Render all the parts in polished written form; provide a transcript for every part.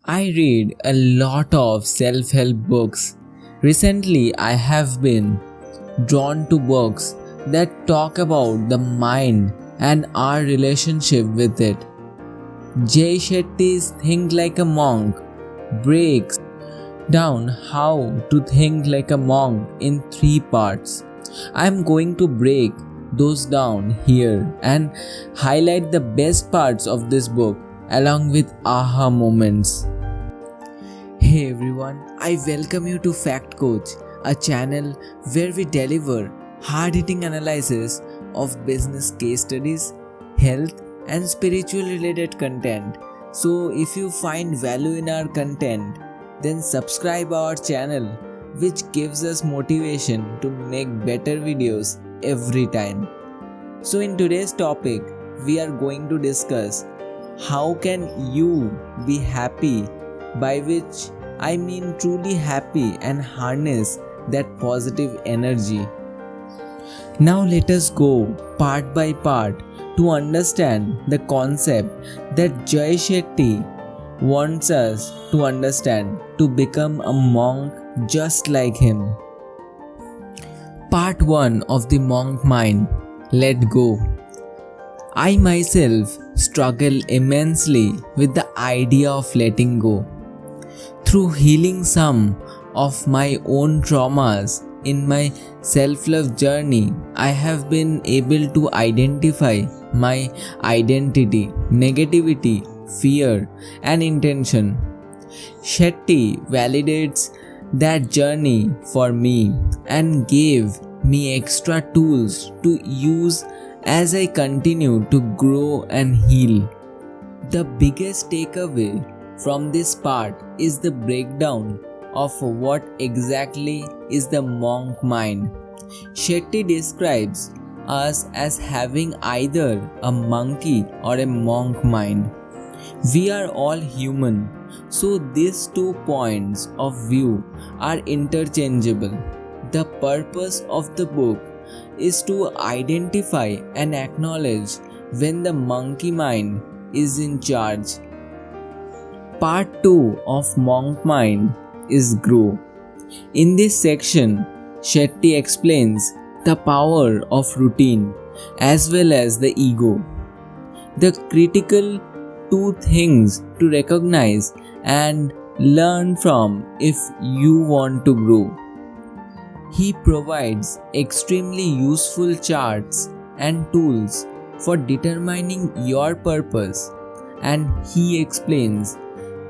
I read a lot of self help books. Recently, I have been drawn to books that talk about the mind and our relationship with it. Jay Shetty's Think Like a Monk breaks down how to think like a monk in three parts. I am going to break those down here and highlight the best parts of this book along with aha moments. Hey everyone, I welcome you to Fact Coach, a channel where we deliver hard-hitting analysis of business case studies, health, and spiritual related content. So if you find value in our content, then subscribe our channel, which gives us motivation to make better videos every time. So in today's topic, we are going to discuss how can you be happy, by which I mean truly happy, and harness that positive energy. Now let us go part by part to understand the concept that Jay Shetty wants us to understand to become a monk just like him. Part 1 of the Monk Mind. Let go. I myself struggle immensely with the idea of letting go. Through healing some of my own traumas in my self-love journey, I have been able to identify my identity, negativity, fear, and intention. Shetty validates that journey for me and gave me extra tools to use as I continue to grow and heal. The biggest takeaway from this part is the breakdown of what exactly is the monk mind. Shetty describes us as having either a monkey or a monk mind. We are all human, so these 2 points of view are interchangeable. The purpose of the book is to identify and acknowledge when the monkey mind is in charge. Part 2 of Monk Mind is Grow. In this section, Shetty explains the power of routine as well as the ego. The critical 2 things to recognize and learn from if you want to grow. He provides extremely useful charts and tools for determining your purpose, and he explains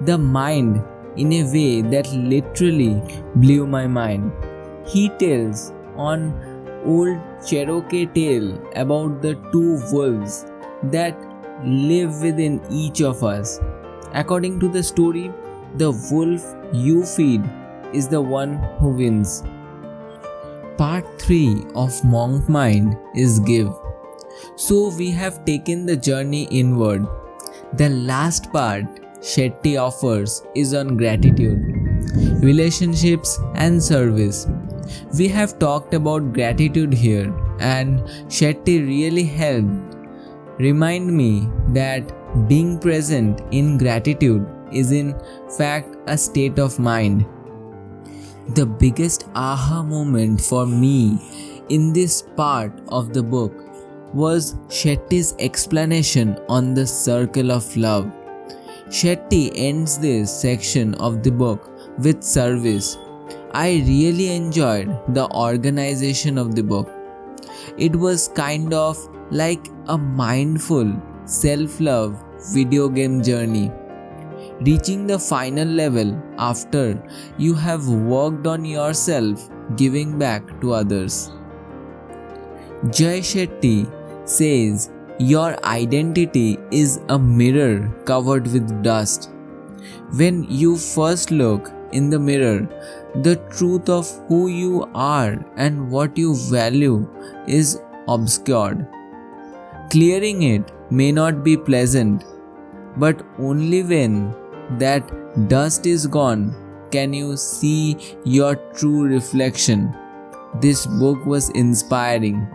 the mind in a way that literally blew my mind. He tells an old Cherokee tale about the 2 wolves that live within each of us. According to the story, the wolf you feed is the one who wins. Part 3 of Monk Mind is Give. So we have taken the journey inward. The last part Shetty offers is on gratitude, relationships, and service. We have talked about gratitude here, and Shetty really helped remind me that being present in gratitude is in fact a state of mind. The biggest aha moment for me in this part of the book was Shetty's explanation on the circle of love. Shetty ends this section of the book with service. I really enjoyed the organization of the book. It was kind of like a mindful self-love video game journey, reaching the final level after you have worked on yourself, giving back to others. Jay Shetty says your identity is a mirror covered with dust. When you first look in the mirror, the truth of who you are and what you value is obscured. Clearing it may not be pleasant, but only when that dust is gone can you see your true reflection. This book was inspiring.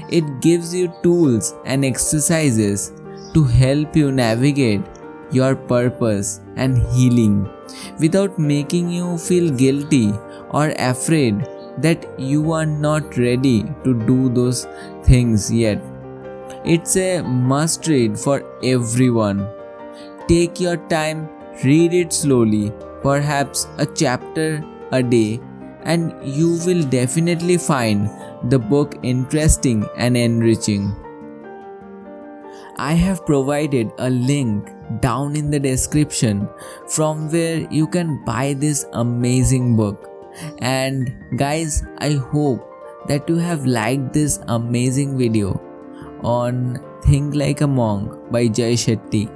It gives you tools and exercises to help you navigate your purpose and healing without making you feel guilty or afraid that you are not ready to do those things yet. It's a must read for everyone. Take your time, read it slowly, perhaps a chapter a day, and you will definitely find the book interesting and enriching. I have provided a link down in the description from where you can buy this amazing book. And guys, I hope that you have liked this amazing video on Think Like a Monk by Jay Shetty.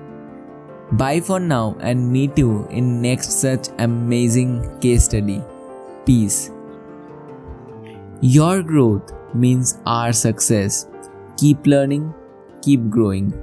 Bye for now and meet you in next such amazing case study. Peace. Your growth means our success. Keep learning, keep growing.